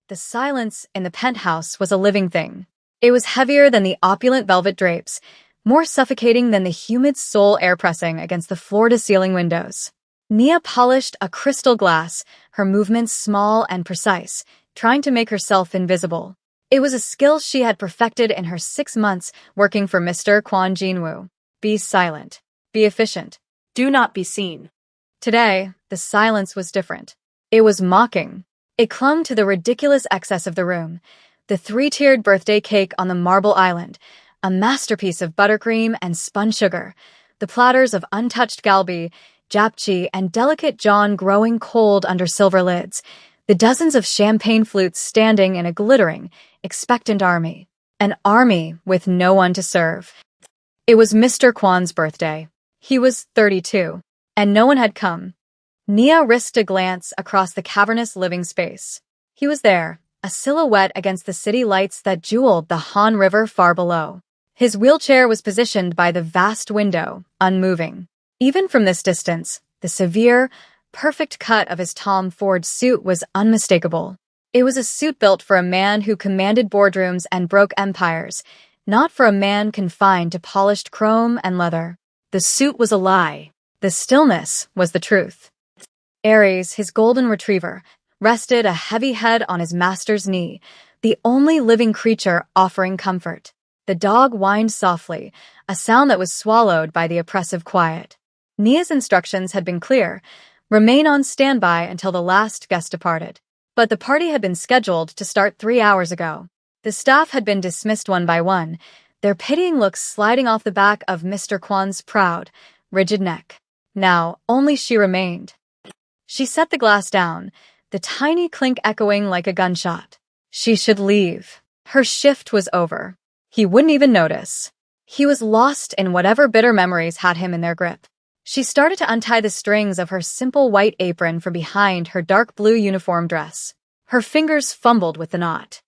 The silence in the penthouse was a living thing. It was heavier than the opulent velvet drapes, more suffocating than the humid soul air pressing against the floor-to-ceiling windows. Nia polished a crystal glass, her movements small and precise, trying to make herself invisible. It was a skill she had perfected in her 6 months working for Mr. Kwon Jinwoo. Be silent. Be efficient. Do not be seen. Today, the silence was different. It was mocking. It clung to the ridiculous excess of the room. The 3-tiered birthday cake on the marble island, a masterpiece of buttercream and spun sugar, the platters of untouched galbi, japchae, and delicate John growing cold under silver lids, the dozens of champagne flutes standing in a glittering, expectant army. An army with no one to serve. It was Mr. Kwon's birthday. He was 32, and no one had come. Nia risked a glance across the cavernous living space. He was there, a silhouette against the city lights that jeweled the Han River far below. His wheelchair was positioned by the vast window, unmoving. Even from this distance, the severe, perfect cut of his Tom Ford suit was unmistakable. It was a suit built for a man who commanded boardrooms and broke empires, not for a man confined to polished chrome and leather. The suit was a lie. The stillness was the truth. Aries, his golden retriever, rested a heavy head on his master's knee, the only living creature offering comfort. The dog whined softly, a sound that was swallowed by the oppressive quiet. Nia's instructions had been clear: remain on standby until the last guest departed. But the party had been scheduled to start 3 hours ago. The staff had been dismissed one by one, their pitying looks sliding off the back of Mr. Kwon's proud, rigid neck. Now, only she remained. She set the glass down, the tiny clink echoing like a gunshot. She should leave. Her shift was over. He wouldn't even notice. He was lost in whatever bitter memories had him in their grip. She started to untie the strings of her simple white apron from behind her dark blue uniform dress. Her fingers fumbled with the knot.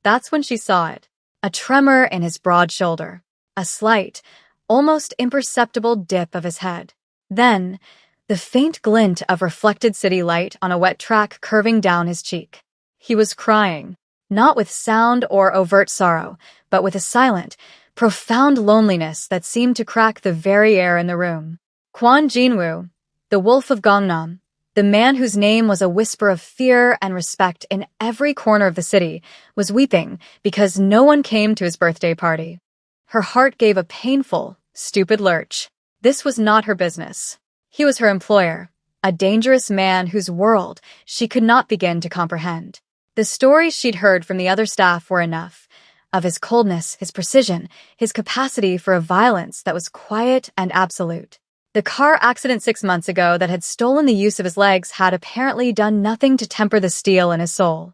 That's when she saw it. A tremor in his broad shoulder. A slight, almost imperceptible dip of his head. Then, the faint glint of reflected city light on a wet track curving down his cheek. He was crying, not with sound or overt sorrow, but with a silent, profound loneliness that seemed to crack the very air in the room. Kwon Jinwoo, the wolf of Gangnam, the man whose name was a whisper of fear and respect in every corner of the city, was weeping because no one came to his birthday party. Her heart gave a painful, stupid lurch. This was not her business. He was her employer, a dangerous man whose world she could not begin to comprehend. The stories she'd heard from the other staff were enough, of his coldness, his precision, his capacity for a violence that was quiet and absolute. The car accident 6 months ago that had stolen the use of his legs had apparently done nothing to temper the steel in his soul.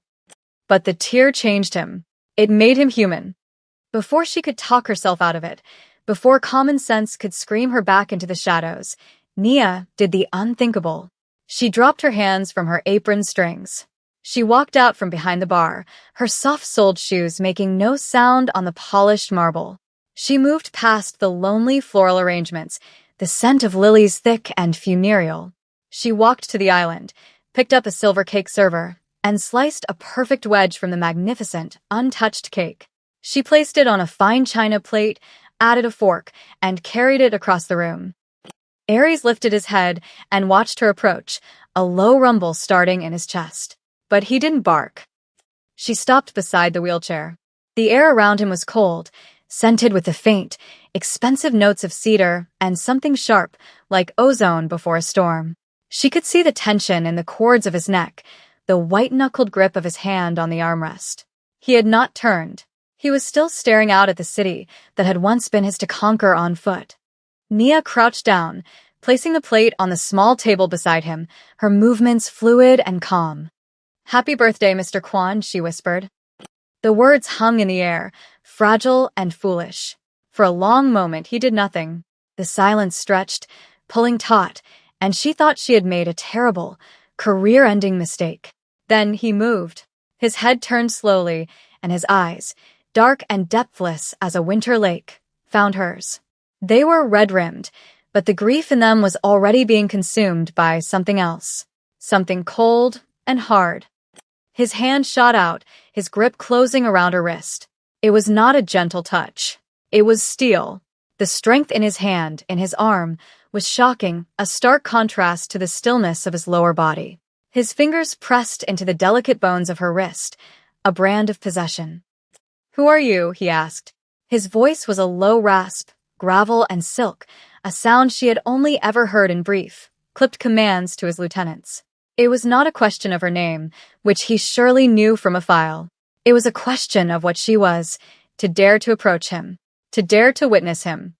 But the tear changed him. It made him human. Before she could talk herself out of it, before common sense could scream her back into the shadows, Nia did the unthinkable. She dropped her hands from her apron strings. She walked out from behind the bar, her soft-soled shoes making no sound on the polished marble. She moved past the lonely floral arrangements, the scent of lilies thick and funereal. She walked to the island, picked up a silver cake server, and sliced a perfect wedge from the magnificent, untouched cake. She placed it on a fine china plate, added a fork, and carried it across the room. Aries lifted his head and watched her approach, a low rumble starting in his chest. But he didn't bark. She stopped beside the wheelchair. The air around him was cold, scented with the faint, expensive notes of cedar and something sharp, like ozone before a storm. She could see the tension in the cords of his neck, the white-knuckled grip of his hand on the armrest. He had not turned. He was still staring out at the city that had once been his to conquer on foot. Nia crouched down, placing the plate on the small table beside him, her movements fluid and calm. "Happy birthday, Mr. Kwon," she whispered. The words hung in the air, fragile and foolish. For a long moment he did nothing. The silence stretched, pulling taut, and she thought she had made a terrible, career-ending mistake. Then he moved. His head turned slowly, and his eyes, dark and depthless as a winter lake, found hers. They were red-rimmed, but the grief in them was already being consumed by something else. Something cold and hard. His hand shot out, his grip closing around her wrist. It was not a gentle touch. It was steel. The strength in his hand, in his arm, was shocking, a stark contrast to the stillness of his lower body. His fingers pressed into the delicate bones of her wrist, a brand of possession. "Who are you?" he asked. His voice was a low rasp, gravel and silk, a sound she had only ever heard in brief, clipped commands to his lieutenants. It was not a question of her name, which he surely knew from a file. It was a question of what she was, to dare to approach him, to dare to witness him.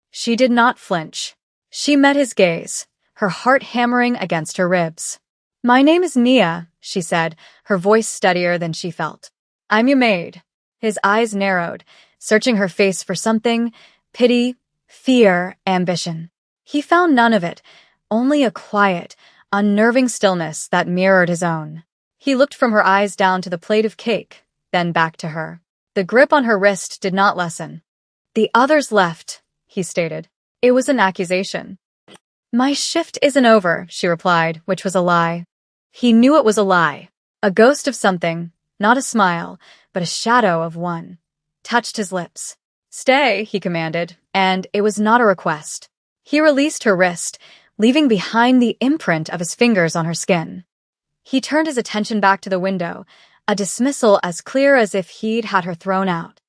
She did not flinch. She met his gaze, her heart hammering against her ribs. "My name is Nia," she said, her voice steadier than she felt. "I'm your maid." His eyes narrowed, searching her face for something, pity, fear, ambition. He found none of it, only a quiet, unnerving stillness that mirrored his own. He looked from her eyes down to the plate of cake, then back to her. The grip on her wrist did not lessen. "The others left," he stated. It was an accusation. "My shift isn't over," she replied, which was a lie. He knew it was a lie. A ghost of something, not a smile, but a shadow of one, touched his lips. "Stay," he commanded, and it was not a request. He released her wrist, leaving behind the imprint of his fingers on her skin. He turned his attention back to the window, a dismissal as clear as if he'd had her thrown out.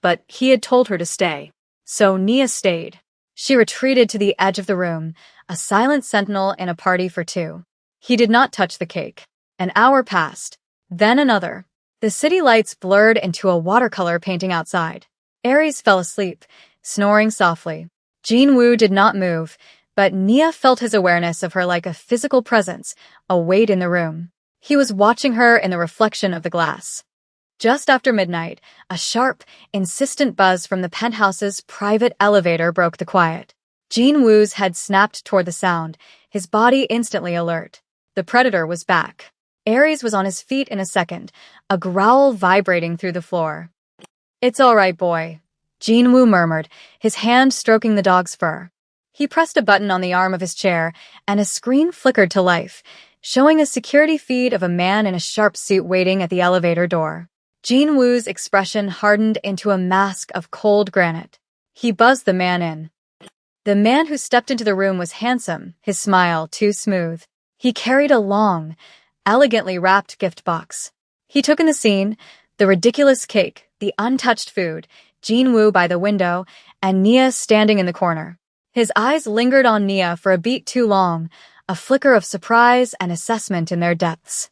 But he had told her to stay. So Nia stayed. She retreated to the edge of the room, a silent sentinel in a party for two. He did not touch the cake. An hour passed, then another. The city lights blurred into a watercolor painting outside. Aries fell asleep, snoring softly. Jinwoo did not move, but Nia felt his awareness of her like a physical presence, a weight in the room. He was watching her in the reflection of the glass. Just after midnight, a sharp, insistent buzz from the penthouse's private elevator broke the quiet. Jinwoo's head snapped toward the sound, his body instantly alert. The predator was back. Aries was on his feet in a second, a growl vibrating through the floor. "It's all right, boy," Jinwoo murmured, his hand stroking the dog's fur. He pressed a button on the arm of his chair, and a screen flickered to life, showing a security feed of a man in a sharp suit waiting at the elevator door. Jinwoo's expression hardened into a mask of cold granite. He buzzed the man in. The man who stepped into the room was handsome, his smile too smooth. He carried a long, elegantly wrapped gift box. He took in the scene, the ridiculous cake, the untouched food, Jinwoo by the window, and Nia standing in the corner. His eyes lingered on Nia for a beat too long, a flicker of surprise and assessment in their depths.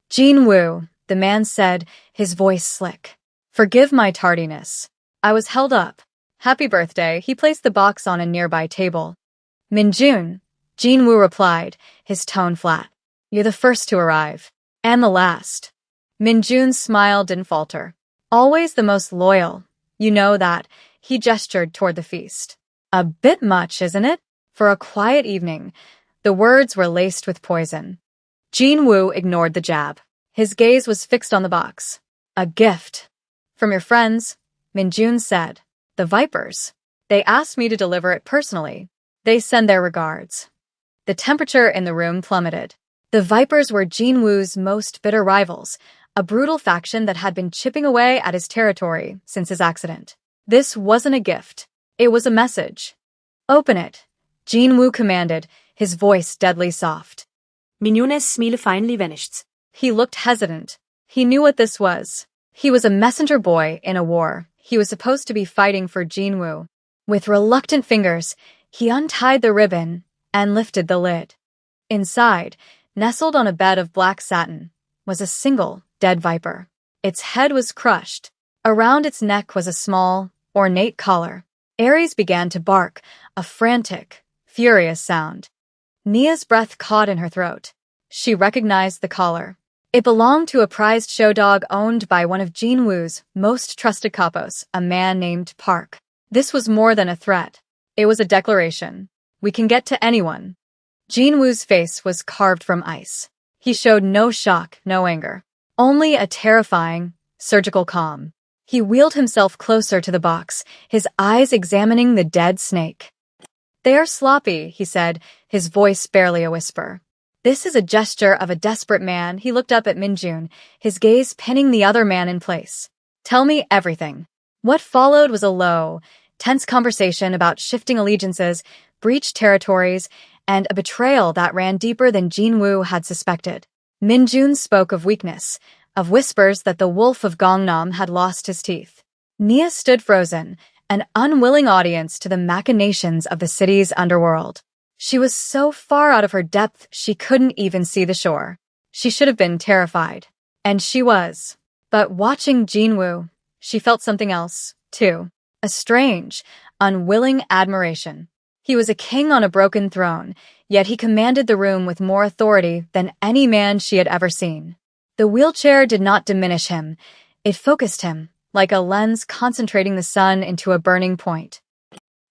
"Jinwoo," the man said, his voice slick. "Forgive my tardiness. I was held up. Happy birthday." He placed the box on a nearby table. "Minjun," Jinwoo replied, his tone flat. "You're the first to arrive. And the last." Minjun's smile didn't falter. "Always the most loyal. You know that." He gestured toward the feast. "A bit much, isn't it? For a quiet evening." The words were laced with poison. Jinwoo ignored the jab. His gaze was fixed on the box. "A gift. From your friends," Minjun said. "The Vipers. They asked me to deliver it personally. They send their regards." The temperature in the room plummeted. The Vipers were Jinwoo's most bitter rivals, a brutal faction that had been chipping away at his territory since his accident. This wasn't a gift. It was a message. "Open it," Jinwoo commanded, his voice deadly soft. Minjune's smile finally vanished. He looked hesitant. He knew what this was. He was a messenger boy in a war. He was supposed to be fighting for Jinwoo. With reluctant fingers, he untied the ribbon and lifted the lid. Inside, nestled on a bed of black satin, was a single, dead viper. Its head was crushed. Around its neck was a small, ornate collar. Aries began to bark, a frantic, furious sound. Nia's breath caught in her throat. She recognized the collar. It belonged to a prized show dog owned by one of Jinwoo's most trusted capos, a man named Park. This was more than a threat. It was a declaration. "We can get to anyone." Jinwoo's face was carved from ice. He showed no shock, no anger. Only a terrifying, surgical calm. He wheeled himself closer to the box, his eyes examining the dead snake. "They are sloppy," he said, his voice barely a whisper. This is a gesture of a desperate man. He looked up at Minjun, his gaze pinning the other man in place. Tell me everything. What followed was a low, tense conversation about shifting allegiances, breached territories, and a betrayal that ran deeper than Jinwoo had suspected. Minjun spoke of weakness, of whispers that the wolf of Gangnam had lost his teeth. Nia stood frozen, an unwilling audience to the machinations of the city's underworld. She was so far out of her depth she couldn't even see the shore. She should have been terrified. And she was. But watching Jinwoo, she felt something else, too. A strange, unwilling admiration. He was a king on a broken throne, yet he commanded the room with more authority than any man she had ever seen. The wheelchair did not diminish him. It focused him, like a lens concentrating the sun into a burning point.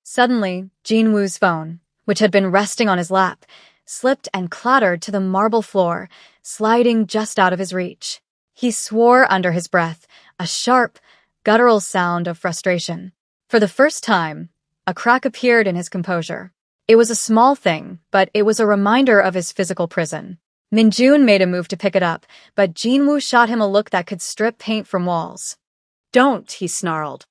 Suddenly, Jinwoo's phone, which had been resting on his lap, slipped and clattered to the marble floor, sliding just out of his reach. He swore under his breath, a sharp, guttural sound of frustration. For the first time, a crack appeared in his composure. It was a small thing, but it was a reminder of his physical prison. Minjun made a move to pick it up, but Jinwoo shot him a look that could strip paint from walls. Don't, he snarled.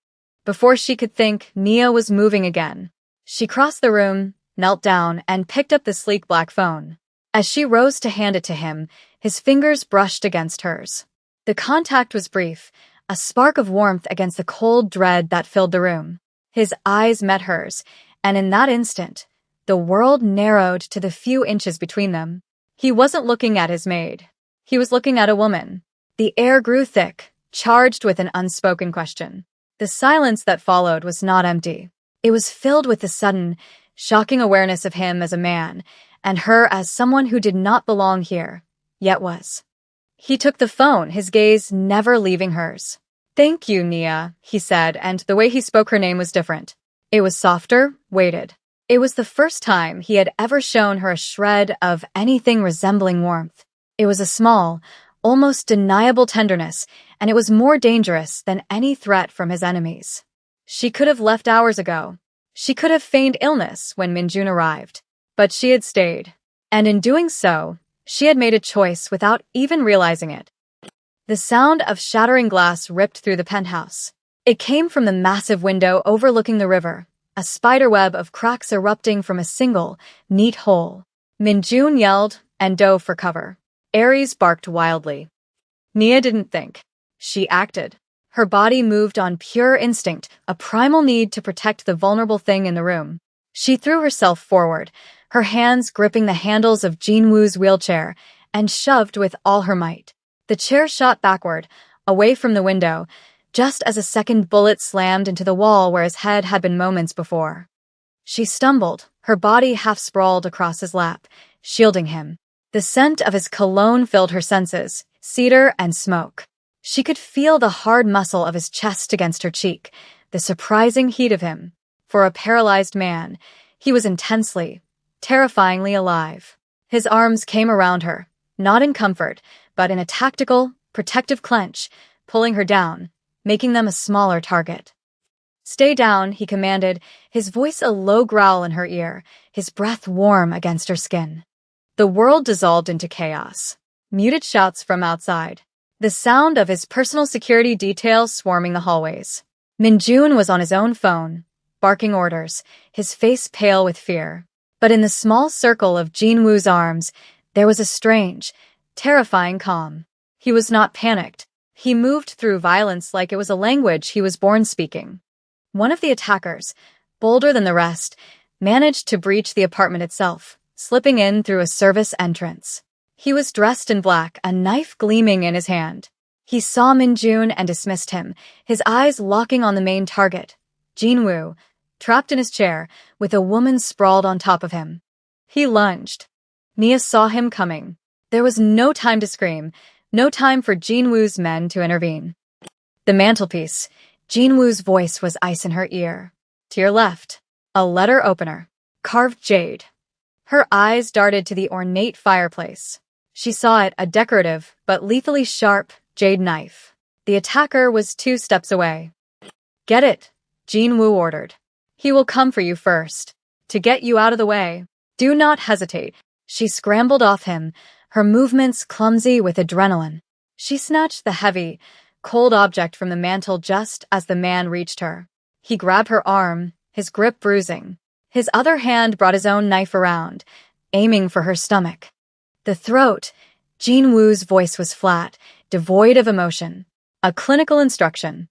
Before she could think, Nia was moving again. She crossed the room, knelt down, and picked up the sleek black phone. As she rose to hand it to him, his fingers brushed against hers. The contact was brief, a spark of warmth against the cold dread that filled the room. His eyes met hers, and in that instant, the world narrowed to the few inches between them. He wasn't looking at his maid. He was looking at a woman. The air grew thick, charged with an unspoken question. The silence that followed was not empty. It was filled with the sudden, shocking awareness of him as a man, and her as someone who did not belong here, yet was. He took the phone, his gaze never leaving hers. Thank you, Nia, he said, and the way he spoke her name was different. It was softer, weighted. It was the first time he had ever shown her a shred of anything resembling warmth. It was a small, almost deniable tenderness, and it was more dangerous than any threat from his enemies. She could have left hours ago. She could have feigned illness when Minjun arrived, but she had stayed. And in doing so, she had made a choice without even realizing it. The sound of shattering glass ripped through the penthouse. It came from the massive window overlooking the river, a spiderweb of cracks erupting from a single, neat hole. Minjun yelled and dove for cover. Ares barked wildly. Nia didn't think. She acted. Her body moved on pure instinct, a primal need to protect the vulnerable thing in the room. She threw herself forward, her hands gripping the handles of Jinwoo's wheelchair, and shoved with all her might. The chair shot backward, away from the window, just as a second bullet slammed into the wall where his head had been moments before. She stumbled, her body half-sprawled across his lap, shielding him. The scent of his cologne filled her senses, cedar and smoke. She could feel the hard muscle of his chest against her cheek, the surprising heat of him. For a paralyzed man, he was intensely, terrifyingly alive. His arms came around her, not in comfort, but in a tactical, protective clench, pulling her down, making them a smaller target. Stay down, he commanded, his voice a low growl in her ear, his breath warm against her skin. The world dissolved into chaos. Muted shouts from outside. The sound of his personal security detail swarming the hallways. Minjun was on his own phone, barking orders, his face pale with fear. But in the small circle of Jinwoo's arms, there was a strange, terrifying calm. He was not panicked. He moved through violence like it was a language he was born speaking. One of the attackers, bolder than the rest, managed to breach the apartment itself, slipping in through a service entrance. He was dressed in black, a knife gleaming in his hand. He saw Minjun and dismissed him, his eyes locking on the main target, Jinwoo, trapped in his chair, with a woman sprawled on top of him. He lunged. Nia saw him coming. There was no time to scream, no time for Jinwoo's men to intervene. The mantelpiece. Jinwoo's voice was ice in her ear. To your left, a letter opener, carved jade. Her eyes darted to the ornate fireplace. She saw it, a decorative, but lethally sharp, jade knife. The attacker was 2 steps away. Get it, Jinwoo ordered. He will come for you first. To get you out of the way. Do not hesitate. She scrambled off him, her movements clumsy with adrenaline. She snatched the heavy, cold object from the mantel just as the man reached her. He grabbed her arm, his grip bruising. His other hand brought his own knife around, aiming for her stomach. The throat. Jean Wu's voice was flat, devoid of emotion. A clinical instruction.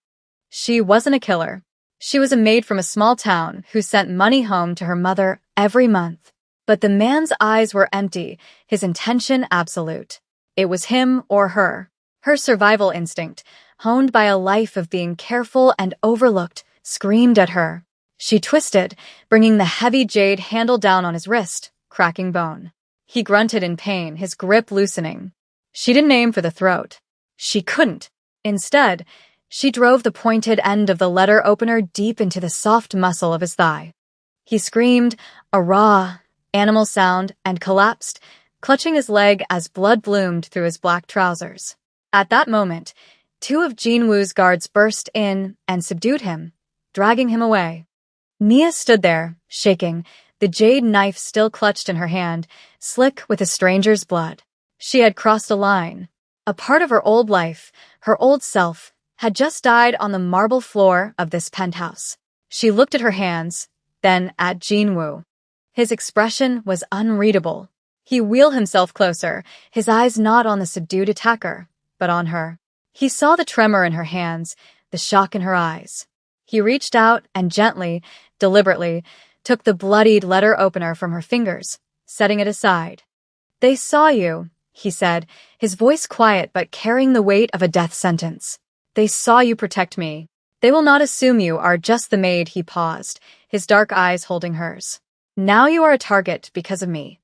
She wasn't a killer. She was a maid from a small town who sent money home to her mother every month. But the man's eyes were empty, his intention absolute. It was him or her. Her survival instinct, honed by a life of being careful and overlooked, screamed at her. She twisted, bringing the heavy jade handle down on his wrist, cracking bone. He grunted in pain, his grip loosening. She didn't aim for the throat. She couldn't. Instead, she drove the pointed end of the letter opener deep into the soft muscle of his thigh. He screamed, a raw, animal sound, and collapsed, clutching his leg as blood bloomed through his black trousers. At that moment, two of Jean Wu's guards burst in and subdued him, dragging him away. Nia stood there, shaking, the jade knife still clutched in her hand, slick with a stranger's blood. She had crossed a line. A part of her old life, her old self, had just died on the marble floor of this penthouse. She looked at her hands, then at Jean Wu. His expression was unreadable. He wheeled himself closer, his eyes not on the subdued attacker, but on her. He saw the tremor in her hands, the shock in her eyes. He reached out and gently, deliberately, took the bloodied letter opener from her fingers, setting it aside. "They saw you," he said, his voice quiet but carrying the weight of a death sentence. "They saw you protect me. They will not assume you are just the maid." He paused, his dark eyes holding hers. "Now you are a target because of me."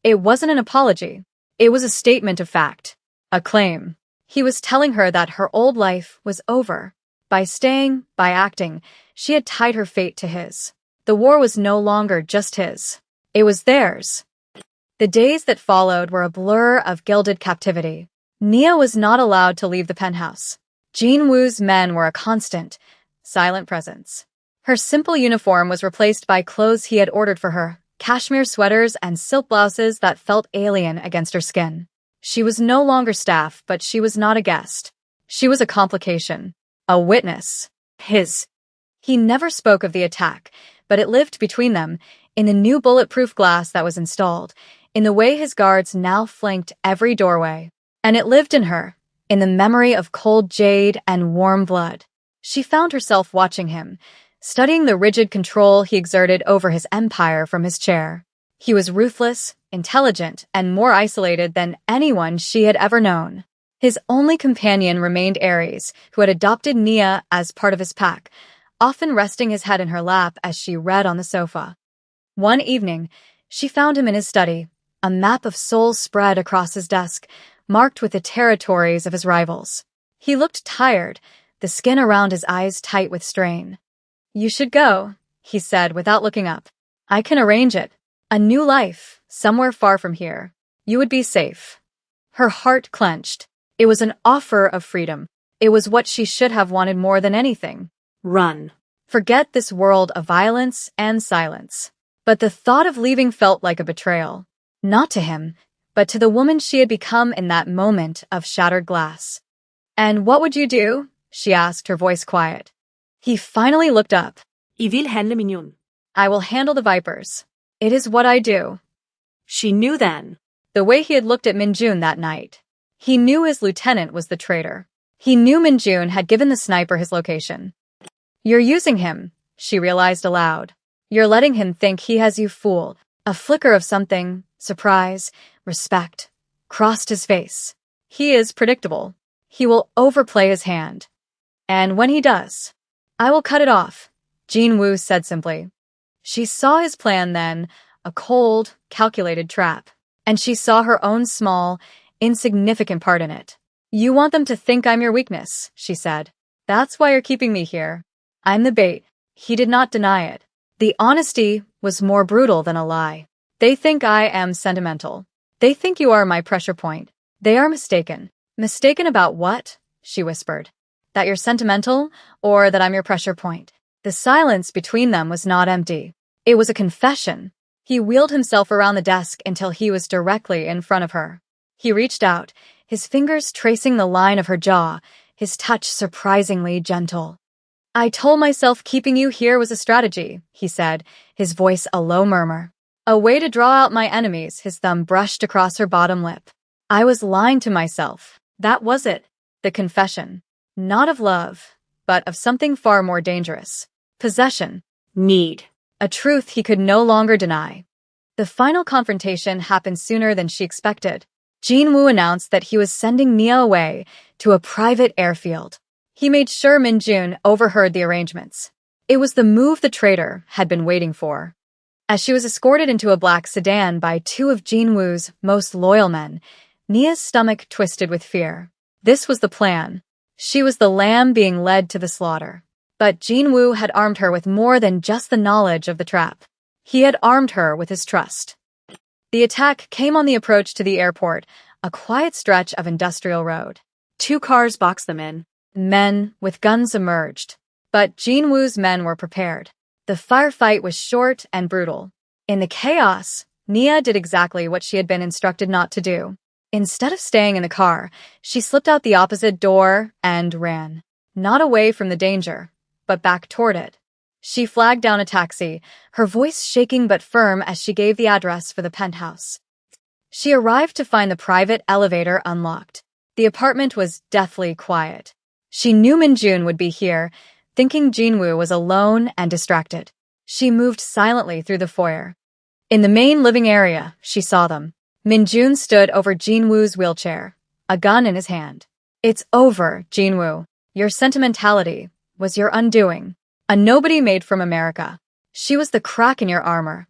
It wasn't an apology. It was a statement of fact. A claim. He was telling her that her old life was over. By staying, by acting, she had tied her fate to his. The war was no longer just his. It was theirs. The days that followed were a blur of gilded captivity. Nia was not allowed to leave the penthouse. Jean Wu's men were a constant, silent presence. Her simple uniform was replaced by clothes he had ordered for her, cashmere sweaters and silk blouses that felt alien against her skin. She was no longer staff, but she was not a guest. She was a complication, a witness. His. He never spoke of the attack, but it lived between them, in the new bulletproof glass that was installed, in the way his guards now flanked every doorway. And it lived in her, in the memory of cold jade and warm blood. She found herself watching him, studying the rigid control he exerted over his empire from his chair. He was ruthless, intelligent, and more isolated than anyone she had ever known. His only companion remained Ares, who had adopted Nia as part of his pack, often resting his head in her lap as she read on the sofa. One evening, she found him in his study, a map of Seoul spread across his desk, marked with the territories of his rivals. He looked tired, the skin around his eyes tight with strain. "You should go," he said without looking up. "I can arrange it. A new life, somewhere far from here. You would be safe." Her heart clenched. It was an offer of freedom. It was what she should have wanted more than anything. Run. Forget this world of violence and silence. But the thought of leaving felt like a betrayal. Not to him, but to the woman she had become in that moment of shattered glass. "And what would you do?" she asked, her voice quiet. He finally looked up. I vil handle, mignon. "I will handle the vipers. It is what I do." She knew then. The way he had looked at Minjun that night. He knew his lieutenant was the traitor. He knew Minjun had given the sniper his location. "You're using him," she realized aloud. "You're letting him think he has you fooled." A flicker of something, surprise, respect, crossed his face. He is predictable. He will overplay his hand. And when he does, I will cut it off, Jean Wu said simply. She saw his plan then, a cold, calculated trap. And she saw her own small, insignificant part in it. "You want them to think I'm your weakness," she said. "That's why you're keeping me here. I'm the bait." He did not deny it. The honesty was more brutal than a lie. "They think I am sentimental. They think you are my pressure point. They are mistaken." "Mistaken about what?" she whispered. "That you're sentimental, or that I'm your pressure point?" The silence between them was not empty. It was a confession. He wheeled himself around the desk until he was directly in front of her. He reached out, his fingers tracing the line of her jaw, his touch surprisingly gentle. "I told myself keeping you here was a strategy," he said, his voice a low murmur. "A way to draw out my enemies." His thumb brushed across her bottom lip. "I was lying to myself. That was it. The confession. Not of love, but of something far more dangerous. Possession. Need. A truth he could no longer deny." The final confrontation happened sooner than she expected. Jinwoo announced that he was sending Nia away to a private airfield. He made sure Minjun overheard the arrangements. It was the move the traitor had been waiting for. As she was escorted into a black sedan by two of Jinwoo's most loyal men, Nia's stomach twisted with fear. This was the plan. She was the lamb being led to the slaughter. But Jinwoo had armed her with more than just the knowledge of the trap. He had armed her with his trust. The attack came on the approach to the airport, a quiet stretch of industrial road. 2 cars boxed them in. Men with guns emerged. But Jinwoo's men were prepared. The firefight was short and brutal. In the chaos, Nia did exactly what she had been instructed not to do. Instead of staying in the car, she slipped out the opposite door and ran. Not away from the danger, but back toward it. She flagged down a taxi, her voice shaking but firm as she gave the address for the penthouse. She arrived to find the private elevator unlocked. The apartment was deathly quiet. She knew Minjun would be here, thinking Jinwoo was alone and distracted. She moved silently through the foyer. In the main living area, she saw them. Minjun stood over Jinwoo's wheelchair, a gun in his hand. "It's over, Jinwoo. Your sentimentality was your undoing. A nobody made from America. She was the crack in your armor."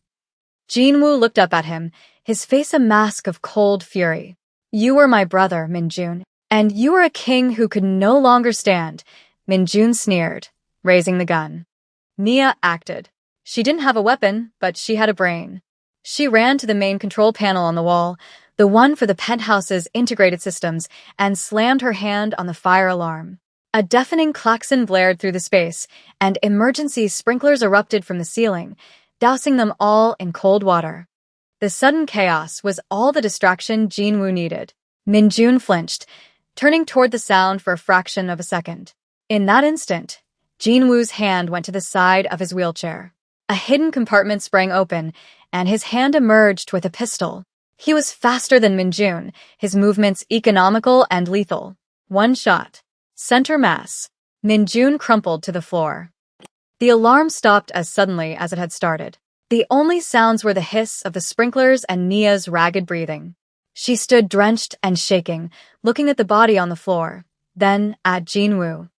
Jinwoo looked up at him, his face a mask of cold fury. "You were my brother, Minjun, and you were a king who could no longer stand." Minjun sneered, raising the gun. Nia acted. She didn't have a weapon, but she had a brain. She ran to the main control panel on the wall, the one for the penthouse's integrated systems, and slammed her hand on the fire alarm. A deafening klaxon blared through the space, and emergency sprinklers erupted from the ceiling, dousing them all in cold water. The sudden chaos was all the distraction Jinwoo needed. Minjun flinched, turning toward the sound for a fraction of a second. In that instant, Jinwoo's hand went to the side of his wheelchair. A hidden compartment sprang open, and his hand emerged with a pistol. He was faster than Minjun, his movements economical and lethal. One shot. Center mass. Minjun crumpled to the floor. The alarm stopped as suddenly as it had started. The only sounds were the hiss of the sprinklers and Nia's ragged breathing. She stood drenched and shaking, looking at the body on the floor, then at Jinwoo.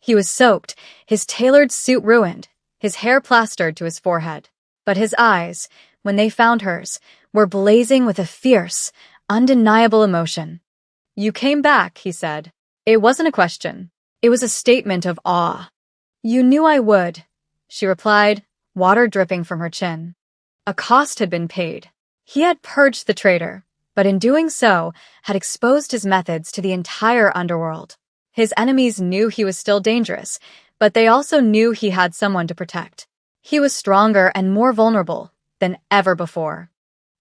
He was soaked, his tailored suit ruined, his hair plastered to his forehead. But his eyes, when they found hers, were blazing with a fierce, undeniable emotion. "You came back," he said. It wasn't a question. It was a statement of awe. "You knew I would," she replied, water dripping from her chin. A cost had been paid. He had purged the traitor, but in doing so, had exposed his methods to the entire underworld. His enemies knew he was still dangerous, but they also knew he had someone to protect. He was stronger and more vulnerable than ever before.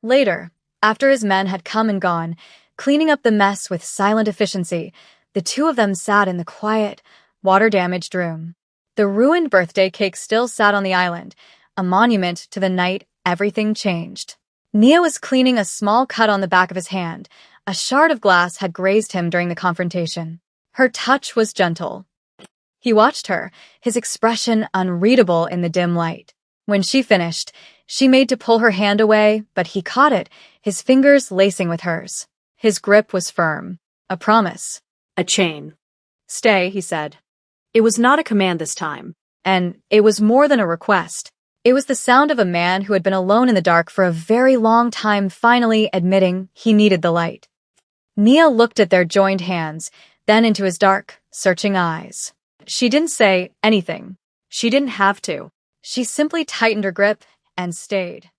Later, after his men had come and gone, cleaning up the mess with silent efficiency, the two of them sat in the quiet, water-damaged room. The ruined birthday cake still sat on the island, a monument to the night everything changed. Nia was cleaning a small cut on the back of his hand. A shard of glass had grazed him during the confrontation. Her touch was gentle. He watched her, his expression unreadable in the dim light. When she finished, she made to pull her hand away, but he caught it, his fingers lacing with hers. His grip was firm. A promise. A chain. "Stay," he said. It was not a command this time. And it was more than a request. It was the sound of a man who had been alone in the dark for a very long time finally admitting he needed the light. Nia looked at their joined hands, then into his dark, searching eyes. She didn't say anything. She didn't have to. She simply tightened her grip and stayed.